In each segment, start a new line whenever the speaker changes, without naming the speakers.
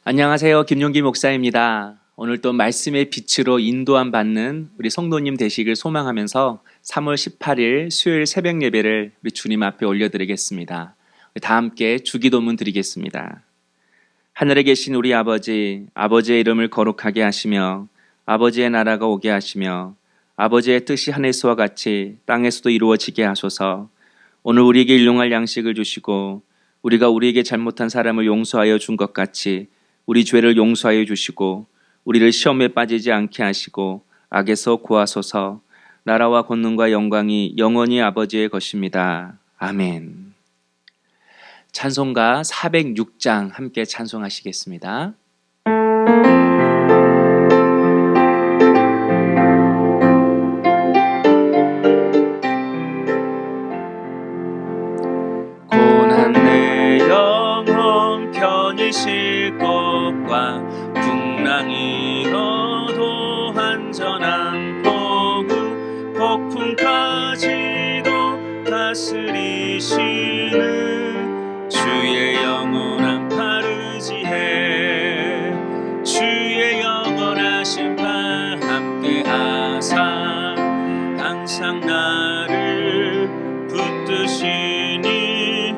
안녕하세요. 김용기 목사입니다. 오늘 또 말씀의 빛으로 인도함 받는 우리 성도님 되시길 소망하면서 3월 18일 수요일 새벽 예배를 우리 주님 앞에 올려드리겠습니다. 다 함께 주기도문 드리겠습니다. 하늘에 계신 우리 아버지, 아버지의 이름을 거룩하게 하시며 아버지의 나라가 오게 하시며 아버지의 뜻이 하늘에서와 같이 땅에서도 이루어지게 하소서. 오늘 우리에게 일용할 양식을 주시고 우리가 우리에게 잘못한 사람을 용서하여 준 것 같이 우리 죄를 용서하여 주시고 우리를 시험에 빠지지 않게 하시고 악에서 구하소서. 나라와 권능과 영광이 영원히 아버지의 것입니다. 아멘. 찬송가 406장 함께 찬송하시겠습니다. 고난 내 영혼 편히 쉴 것과 풍랑이 너도 한전한 폭우 폭풍까지도 다스리시는 주의 영원한 파르지해 주의 영원하신 팔 함께하사 항상 나를 붙드시니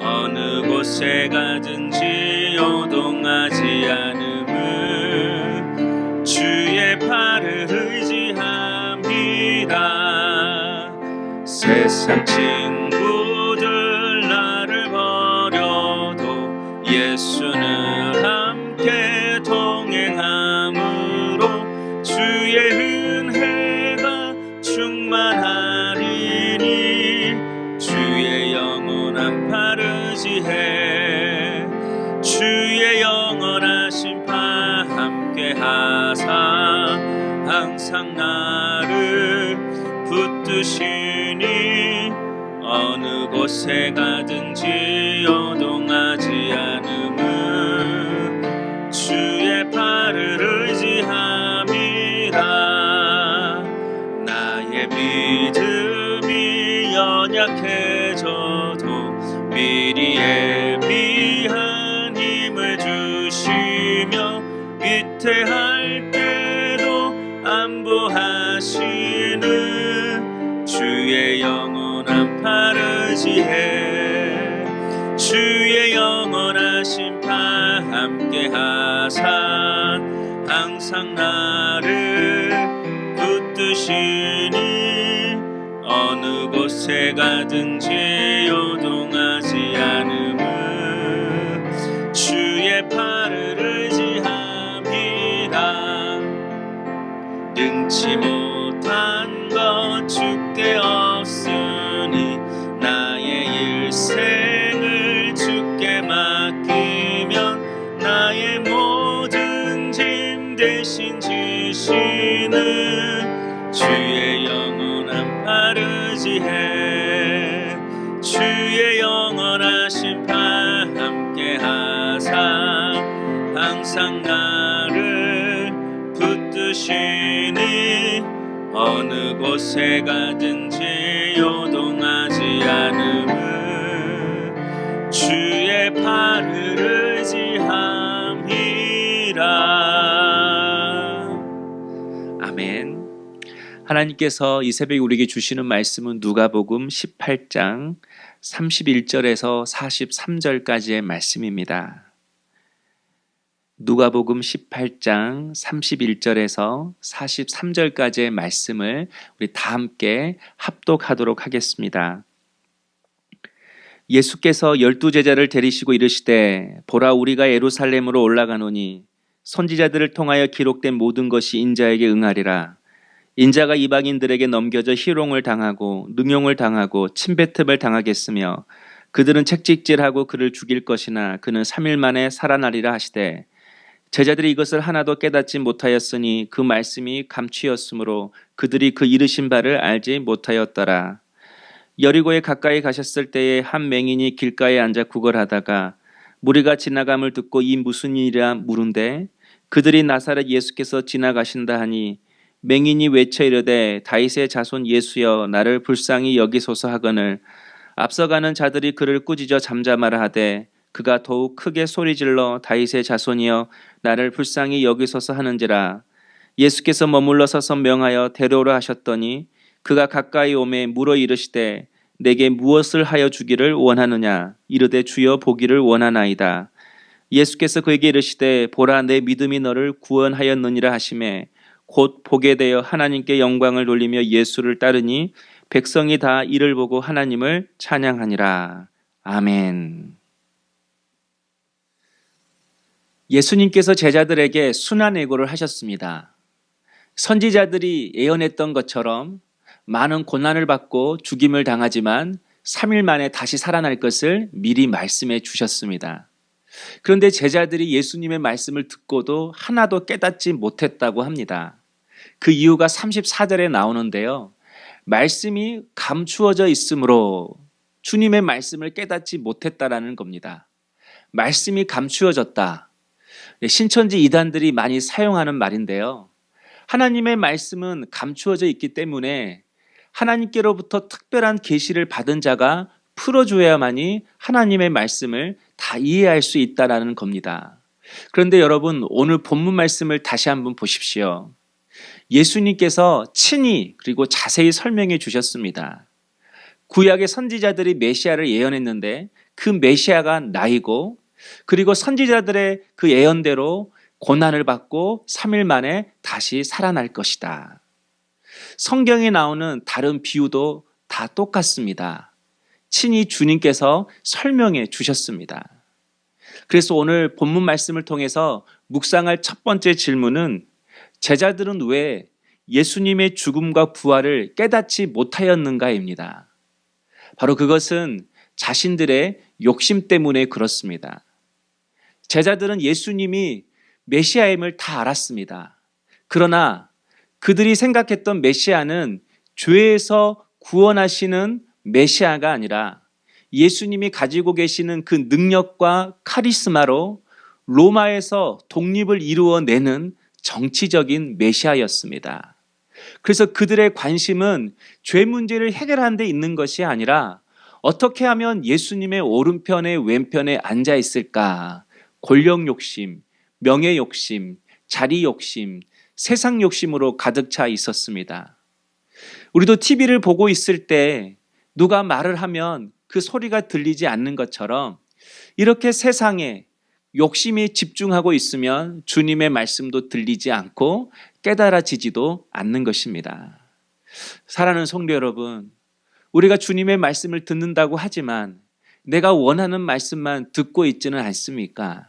어느 곳에 가든지 요동하지 않음은 주의 팔을 의지합니다. 세상 친구들 나를 버려도 예수는 함께 동행함으로 주의 은혜가 충만하리니 주의 영원한 파르지해 주의 영원하신 팔 함께하사 항상 나를 붙드시니 어느 곳에 가든지 요동하지 않음은 주의 팔을 의지함이라. 나의 믿음이 연약해져도 미리 예비한 힘을 주시며 위태할 때도 안보하시는 주의 영원한 파르지해 주의 영원하신 팔 함께하사 항상 나를 붙드시니 어느 곳에 가든지 요동하지 않음은 주의 팔을 의지함이라. 능치 못한 것 주께 없으니 나의 일생을 주께 맡기면 나의 모든 짐 대신 지시는 주의 영원한 파르지해 주의 영원하신 팔 함께하사 항상 나를 붙드시니 어느 곳에 가든지 요동하지 않음은 주의 팔을 의지함이라. 아멘. 하나님께서 이 새벽에 우리에게 주시는 말씀은 누가복음 18장 31절에서 43절까지의 말씀입니다. 누가복음 18장 31절에서 43절까지의 말씀을 우리 다 함께 합독하도록 하겠습니다. 예수께서 12제자를 데리시고 이르시되 보라 우리가 예루살렘으로 올라가노니 선지자들을 통하여 기록된 모든 것이 인자에게 응하리라. 인자가 이방인들에게 넘겨져 희롱을 당하고 능욕을 당하고 침뱉음을 당하겠으며 그들은 책찍질하고 그를 죽일 것이나 그는 3일 만에 살아나리라 하시되 제자들이 이것을 하나도 깨닫지 못하였으니 그 말씀이 감추였으므로 그들이 그 이르신 바를 알지 못하였더라. 여리고에 가까이 가셨을 때에 한 맹인이 길가에 앉아 구걸하다가 무리가 지나감을 듣고 이 무슨 일이라 물은데 그들이 나사렛 예수께서 지나가신다 하니 맹인이 외쳐 이르되 다윗의 자손 예수여 나를 불쌍히 여기소서 하거늘 앞서가는 자들이 그를 꾸짖어 잠잠하라 하되 그가 더욱 크게 소리질러 다윗의 자손이여 나를 불쌍히 여기소서 하는지라. 예수께서 머물러 서서 명하여 데려오라 하셨더니 그가 가까이 오매 물어 이르시되 내게 무엇을 하여 주기를 원하느냐. 이르되 주여 보기를 원하나이다. 예수께서 그에게 이르시되 보라 내 믿음이 너를 구원하였느니라 하시매 곧 보게 되어 하나님께 영광을 돌리며 예수를 따르니 백성이 다 이를 보고 하나님을 찬양하니라. 아멘. 예수님께서 제자들에게 순환예고를 하셨습니다. 선지자들이 예언했던 것처럼 많은 고난을 받고 죽임을 당하지만 3일 만에 다시 살아날 것을 미리 말씀해 주셨습니다. 그런데 제자들이 예수님의 말씀을 듣고도 하나도 깨닫지 못했다고 합니다. 그 이유가 34절에 나오는데요. 말씀이 감추어져 있으므로 주님의 말씀을 깨닫지 못했다라는 겁니다. 말씀이 감추어졌다. 신천지 이단들이 많이 사용하는 말인데요. 하나님의 말씀은 감추어져 있기 때문에 하나님께로부터 특별한 계시를 받은 자가 풀어줘야만이 하나님의 말씀을 다 이해할 수 있다라는 겁니다. 그런데 여러분 오늘 본문 말씀을 다시 한번 보십시오. 예수님께서 친히 그리고 자세히 설명해 주셨습니다. 구약의 선지자들이 메시아를 예언했는데 그 메시아가 나이고 그리고 선지자들의 그 예언대로 고난을 받고 3일 만에 다시 살아날 것이다. 성경에 나오는 다른 비유도 다 똑같습니다. 친히 주님께서 설명해 주셨습니다. 그래서 오늘 본문 말씀을 통해서 묵상할 첫 번째 질문은 제자들은 왜 예수님의 죽음과 부활을 깨닫지 못하였는가입니다. 바로 그것은 자신들의 욕심 때문에 그렇습니다. 제자들은 예수님이 메시아임을 다 알았습니다. 그러나 그들이 생각했던 메시아는 죄에서 구원하시는 메시아가 아니라 예수님이 가지고 계시는 그 능력과 카리스마로 로마에서 독립을 이루어내는 정치적인 메시아였습니다. 그래서 그들의 관심은 죄 문제를 해결하는 데 있는 것이 아니라 어떻게 하면 예수님의 오른편에 왼편에 앉아 있을까? 권력 욕심, 명예 욕심, 자리 욕심, 세상 욕심으로 가득 차 있었습니다. 우리도 TV를 보고 있을 때 누가 말을 하면 그 소리가 들리지 않는 것처럼 이렇게 세상에 욕심이 집중하고 있으면 주님의 말씀도 들리지 않고 깨달아지지도 않는 것입니다. 사랑하는 성도 여러분, 우리가 주님의 말씀을 듣는다고 하지만 내가 원하는 말씀만 듣고 있지는 않습니까?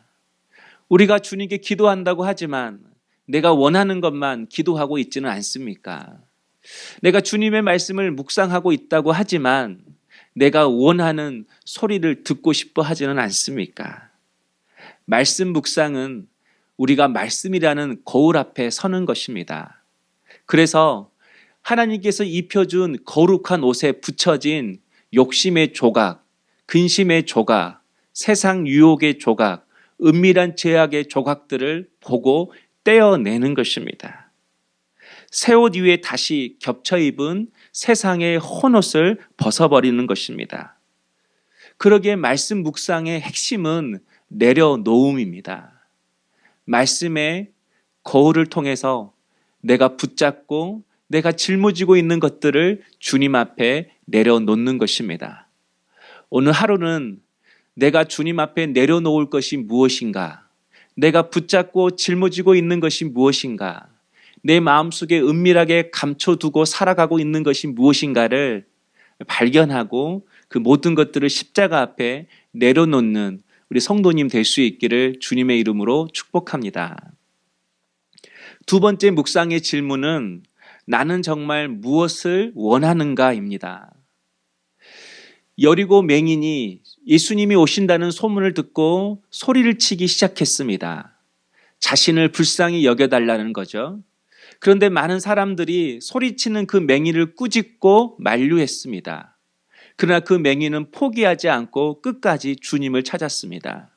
우리가 주님께 기도한다고 하지만 내가 원하는 것만 기도하고 있지는 않습니까? 내가 주님의 말씀을 묵상하고 있다고 하지만 내가 원하는 소리를 듣고 싶어 하지는 않습니까? 말씀 묵상은 우리가 말씀이라는 거울 앞에 서는 것입니다. 그래서 하나님께서 입혀준 거룩한 옷에 붙여진 욕심의 조각, 근심의 조각, 세상 유혹의 조각, 은밀한 죄악의 조각들을 보고 떼어내는 것입니다. 새 옷 위에 다시 겹쳐 입은 세상의 헌옷을 벗어버리는 것입니다. 그러기에 말씀 묵상의 핵심은 내려놓음입니다. 말씀의 거울을 통해서 내가 붙잡고 내가 짊어지고 있는 것들을 주님 앞에 내려놓는 것입니다. 오늘 하루는 내가 주님 앞에 내려놓을 것이 무엇인가? 내가 붙잡고 짊어지고 있는 것이 무엇인가? 내 마음속에 은밀하게 감춰두고 살아가고 있는 것이 무엇인가를 발견하고 그 모든 것들을 십자가 앞에 내려놓는 우리 성도님 될 수 있기를 주님의 이름으로 축복합니다. 두 번째 묵상의 질문은 나는 정말 무엇을 원하는가입니다. 여리고 맹인이 예수님이 오신다는 소문을 듣고 소리를 치기 시작했습니다. 자신을 불쌍히 여겨달라는 거죠. 그런데 많은 사람들이 소리치는 그 맹인을 꾸짖고 만류했습니다. 그러나 그 맹인은 포기하지 않고 끝까지 주님을 찾았습니다.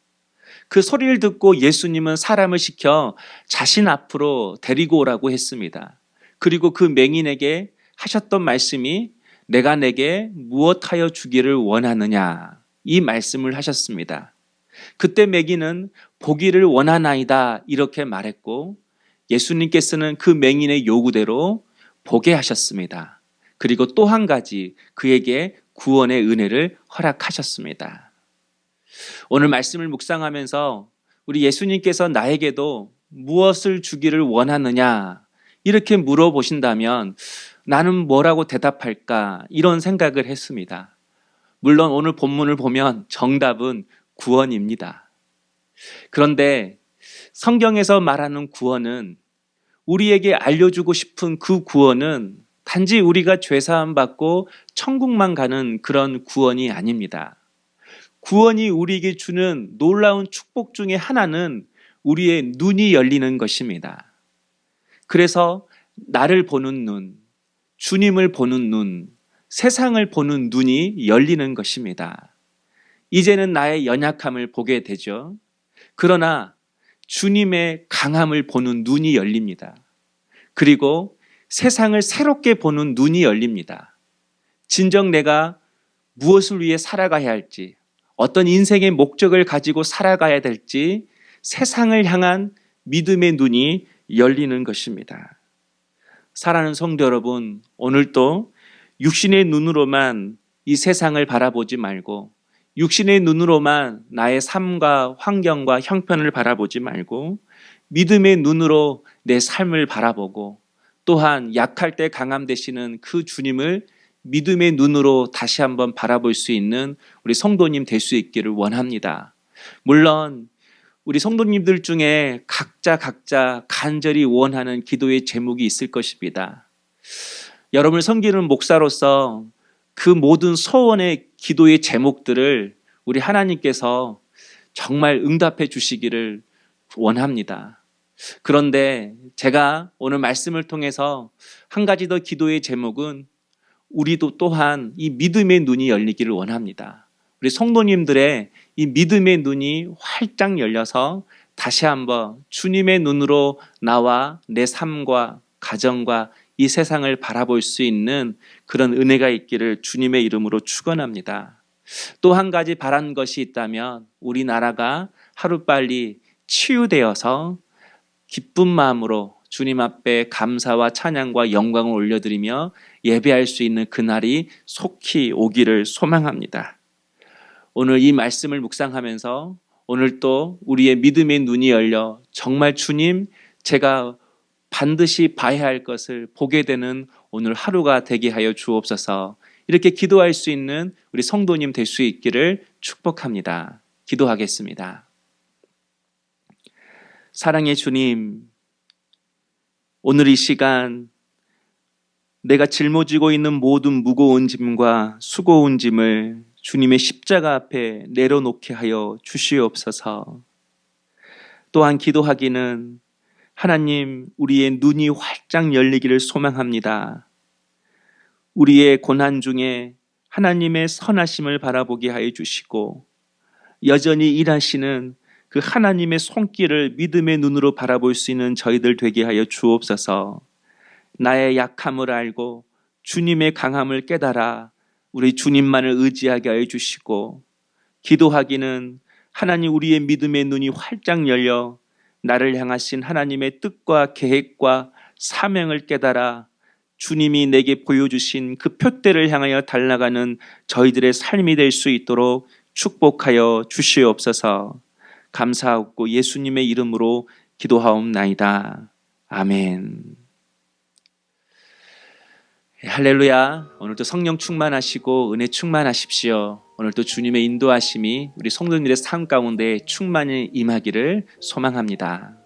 그 소리를 듣고 예수님은 사람을 시켜 자신 앞으로 데리고 오라고 했습니다. 그리고 그 맹인에게 하셨던 말씀이 내가 내게 무엇하여 주기를 원하느냐 이 말씀을 하셨습니다. 그때 매기는 보기를 원하나이다 이렇게 말했고 예수님께서는 그 맹인의 요구대로 보게 하셨습니다. 그리고 또 한 가지 그에게 구원의 은혜를 허락하셨습니다. 오늘 말씀을 묵상하면서 우리 예수님께서 나에게도 무엇을 주기를 원하느냐 이렇게 물어보신다면 나는 뭐라고 대답할까 이런 생각을 했습니다. 물론 오늘 본문을 보면 정답은 구원입니다. 그런데 성경에서 말하는 구원은 우리에게 알려주고 싶은 그 구원은 단지 우리가 죄사함 받고 천국만 가는 그런 구원이 아닙니다. 구원이 우리에게 주는 놀라운 축복 중에 하나는 우리의 눈이 열리는 것입니다. 그래서 나를 보는 눈, 주님을 보는 눈, 세상을 보는 눈이 열리는 것입니다. 이제는 나의 연약함을 보게 되죠. 그러나 주님의 강함을 보는 눈이 열립니다. 그리고 세상을 새롭게 보는 눈이 열립니다. 진정 내가 무엇을 위해 살아가야 할지, 어떤 인생의 목적을 가지고 살아가야 될지 세상을 향한 믿음의 눈이 열리는 것입니다. 사랑하는 성도 여러분, 오늘도 육신의 눈으로만 이 세상을 바라보지 말고 육신의 눈으로만 나의 삶과 환경과 형편을 바라보지 말고 믿음의 눈으로 내 삶을 바라보고 또한 약할 때 강함 되시는 그 주님을 믿음의 눈으로 다시 한번 바라볼 수 있는 우리 성도님 될 수 있기를 원합니다. 물론 우리 성도님들 중에 각자 간절히 원하는 기도의 제목이 있을 것입니다. 여러분을 섬기는 목사로서 그 모든 소원의 기도의 제목들을 우리 하나님께서 정말 응답해 주시기를 원합니다. 그런데 제가 오늘 말씀을 통해서 한 가지 더 기도의 제목은 우리도 또한 이 믿음의 눈이 열리기를 원합니다. 우리 성도님들의 이 믿음의 눈이 활짝 열려서 다시 한번 주님의 눈으로 나와 내 삶과 가정과 이 세상을 바라볼 수 있는 그런 은혜가 있기를 주님의 이름으로 축원합니다. 또 한 가지 바란 것이 있다면 우리나라가 하루빨리 치유되어서 기쁜 마음으로 주님 앞에 감사와 찬양과 영광을 올려드리며 예배할 수 있는 그날이 속히 오기를 소망합니다. 오늘 이 말씀을 묵상하면서 오늘 또 우리의 믿음의 눈이 열려 정말 주님 제가 반드시 봐야 할 것을 보게 되는 오늘 하루가 되게 하여 주옵소서. 이렇게 기도할 수 있는 우리 성도님 될 수 있기를 축복합니다. 기도하겠습니다. 사랑의 주님, 오늘 이 시간 내가 짊어지고 있는 모든 무거운 짐과 수고운 짐을 주님의 십자가 앞에 내려놓게 하여 주시옵소서. 또한 기도하기는 하나님 우리의 눈이 활짝 열리기를 소망합니다. 우리의 고난 중에 하나님의 선하심을 바라보게 하여 주시고 여전히 일하시는 그 하나님의 손길을 믿음의 눈으로 바라볼 수 있는 저희들 되게 하여 주옵소서. 나의 약함을 알고 주님의 강함을 깨달아 우리 주님만을 의지하게 하여 주시고 기도하기는 하나님 우리의 믿음의 눈이 활짝 열려 나를 향하신 하나님의 뜻과 계획과 사명을 깨달아 주님이 내게 보여주신 그 표대를 향하여 달려가는 저희들의 삶이 될 수 있도록 축복하여 주시옵소서. 감사하고 예수님의 이름으로 기도하옵나이다. 아멘. 할렐루야. 오늘도 성령 충만하시고 은혜 충만하십시오. 오늘도 주님의 인도하심이 우리 성도님들의 삶 가운데 충만히 임하기를 소망합니다.